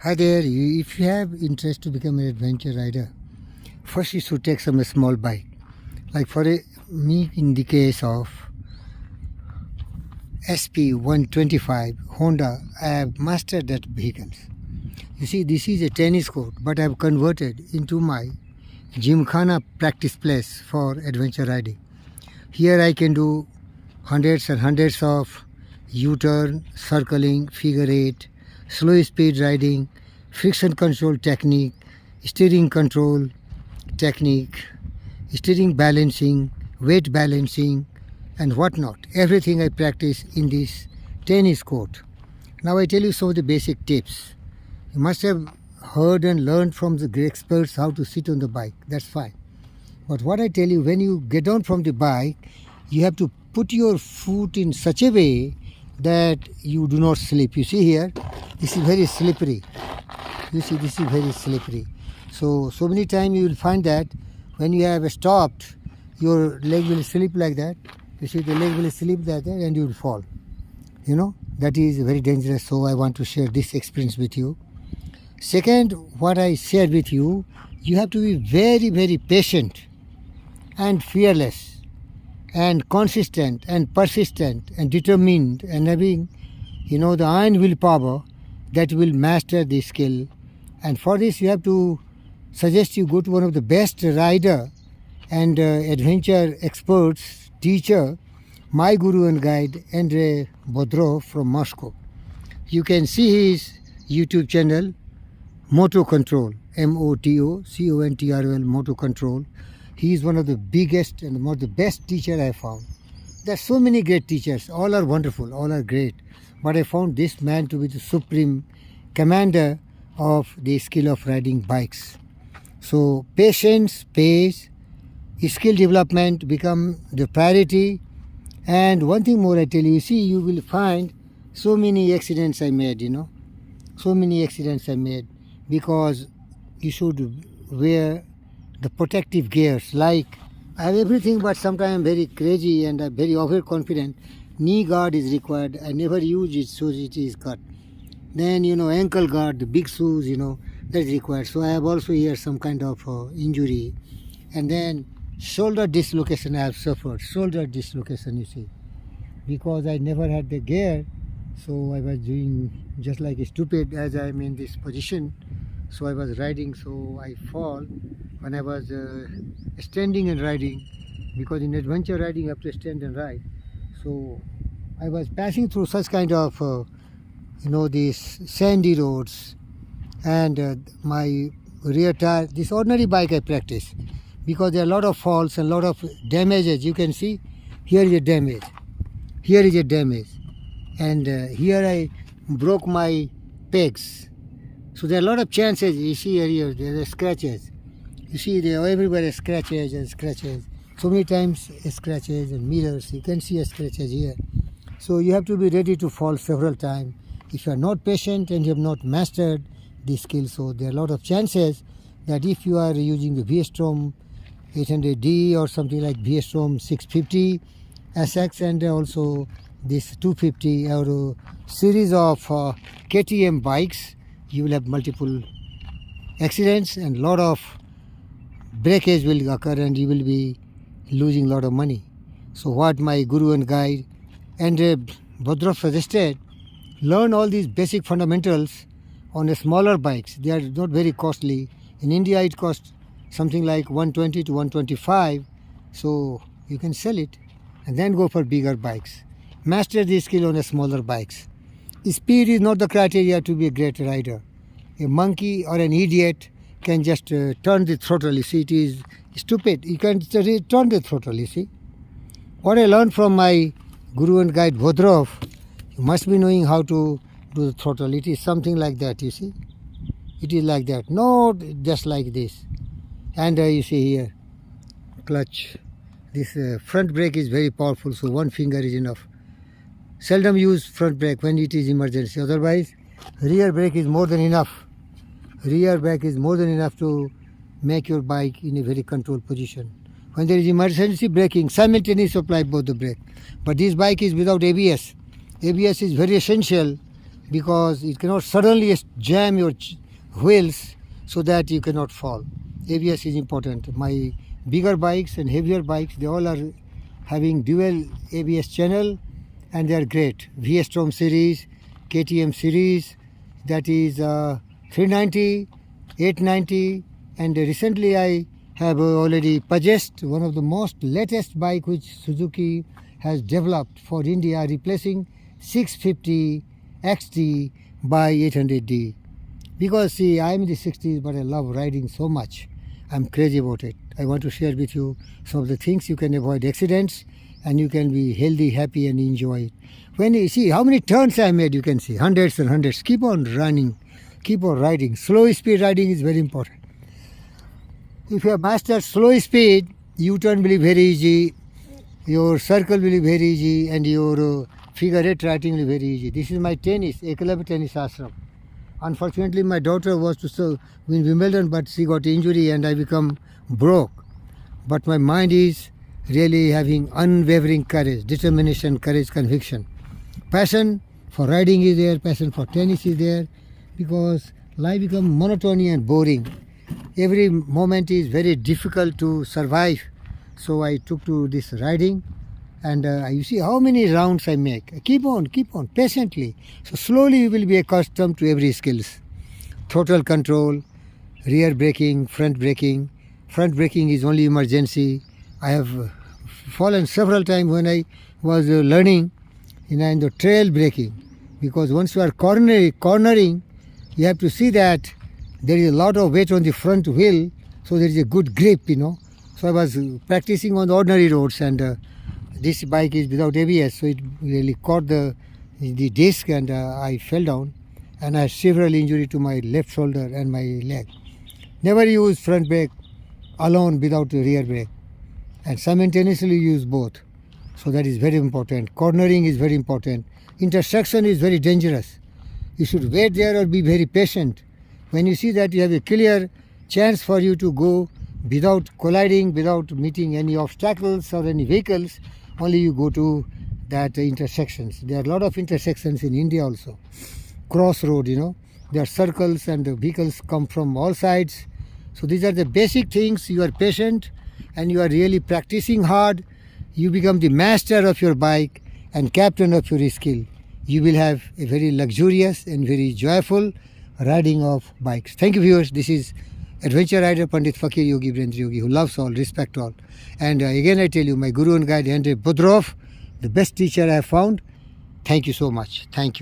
Hi there, if you have interest to become an adventure rider, first you should take some small bike. Like me in the case of SP125 Honda, I have mastered that vehicles. You see, this is a tennis court, but I have converted into my gymkhana practice place for adventure riding. Here I can do hundreds and hundreds of U-turn, circling, figure eight, slow speed riding, friction control technique, steering control technique, steering balancing, weight balancing, and whatnot. Everything I practice in this tennis court. Now I tell you some of the basic tips. You must have heard and learned from the experts how to sit on the bike. That's fine. But what I tell you, when you get down from the bike, you have to put your foot in such a way that you do not slip. You see here, this is very slippery. You see, this is very slippery. So many times you will find that when you have stopped, your leg will slip like that. You see, the leg will slip like that and you will fall. You know, that is very dangerous. So I want to share this experience with you. Second, what I shared with you, you have to be very, very patient and fearless and consistent and persistent and determined and having, the iron willpower that will master this skill. And for this, you have to suggest you go to one of the best rider and adventure experts, teacher, my guru and guide, Andrei Bodrov from Moscow. You can see his YouTube channel, Moto Control, MOTOCONTROL, Moto Control. He is one of the biggest and one of the best teacher I have found. There are so many great teachers. All are wonderful. All are great. But I found this man to be the supreme commander of the skill of riding bikes. So patience, pace, skill development become the priority. And one thing more I tell you, see, you will find so many accidents I made, So many accidents I made because you should wear the protective gears. Like, I have everything, but sometimes I'm very crazy and I'm very overconfident. Knee guard is required. I never use it, so it is cut. Then, ankle guard, the big shoes, that is required. So I have also here some kind of injury. And then shoulder dislocation I have suffered. Shoulder dislocation, you see. Because I never had the gear, so I was doing just like a stupid as I am in this position. So I was riding, so I fall when I was standing and riding, because in adventure riding you have to stand and ride. So I was passing through such kind of, these sandy roads, and my rear tire, this ordinary bike I practice, because there are a lot of falls and a lot of damages. You can see, here is a damage, here is a damage, and here I broke my pegs. So there are a lot of chances. You see here, there are scratches. You see there are everywhere scratches and scratches. So many times scratches and mirrors. You can see scratches here. So you have to be ready to fall several times. If you are not patient and you have not mastered this skill, so there are a lot of chances that if you are using the V-Strom 800D or something like V-Strom 650 SX and also this 250 Euro series of KTM bikes, you will have multiple accidents and a lot of breakage will occur and you will be losing a lot of money. So what my guru and guide Andrei Bodrov suggested, learn all these basic fundamentals on a smaller bikes. They are not very costly. In India it costs something like 120 to 125, so you can sell it and then go for bigger bikes. Master this skill on a smaller bikes. Speed is not the criteria to be a great rider. A monkey or an idiot can just turn the throttle. You see, it is stupid. You can turn the throttle, you see. What I learned from my guru and guide Bodrov, you must be knowing how to do the throttle. It is something like that, you see. It is like that. Not just like this. And you see here, clutch. This front brake is very powerful, so one finger is enough. Seldom use front brake when it is emergency. Otherwise, rear brake is more than enough. Rear brake is more than enough to make your bike in a very controlled position. When there is emergency braking, simultaneously apply both the brake. But this bike is without ABS. ABS is very essential because it cannot suddenly jam your wheels so that you cannot fall. ABS is important. My bigger bikes and heavier bikes, they all are having dual ABS channel, and they are great. V-Strom series, KTM series, that is 390, 890, and recently I have already purchased one of the most latest bike which Suzuki has developed for India, replacing 650 XT by 800D. Because see, I am in the 60s, but I love riding so much. I'm crazy about it. I want to share with you some of the things you can avoid accidents, and you can be healthy, happy, and enjoy it. When you see how many turns I made, you can see hundreds and hundreds. Keep on running, keep on riding. Slow speed riding is very important. If you have mastered slow speed, U-turn will be very easy, your circle will be very easy, and your figure eight riding will be very easy. This is my tennis, Eklavya Tennis Ashram. Unfortunately, my daughter was to win Wimbledon, but she got injury and I become broke. But my mind is really having unwavering courage, determination, courage, conviction. Passion for riding is there, passion for tennis is there, because life becomes monotony and boring. Every moment is very difficult to survive. So I took to this riding, and you see how many rounds I make. Keep on, patiently. So slowly you will be accustomed to every skills. Throttle control, rear braking, front braking. Front braking is only emergency. I have fallen several times when I was learning in the trail braking, because once you are cornering, you have to see that there is a lot of weight on the front wheel, so there is a good grip, So I was practicing on the ordinary roads, and this bike is without ABS, so it really caught the disc, and I fell down, and I had several injury to my left shoulder and my leg. Never use front brake alone without the rear brake, and simultaneously use both. So that is very important. Cornering is very important. Intersection is very dangerous. You should wait there or be very patient. When you see that you have a clear chance for you to go without colliding, without meeting any obstacles or any vehicles, only you go to that intersections. There are a lot of intersections in India also. Crossroad, there are circles and the vehicles come from all sides. So these are the basic things. You are patient and you are really practicing hard. You become the master of your bike and captain of your skill. You will have a very luxurious and very joyful riding of bikes. Thank you, viewers. This is adventure rider Pandit Fakir Yogi Virendra Yogi, who loves all, respect all. And again I tell you, my guru and guide Andrei Budrov, the best teacher I have found. Thank you so much. Thank you.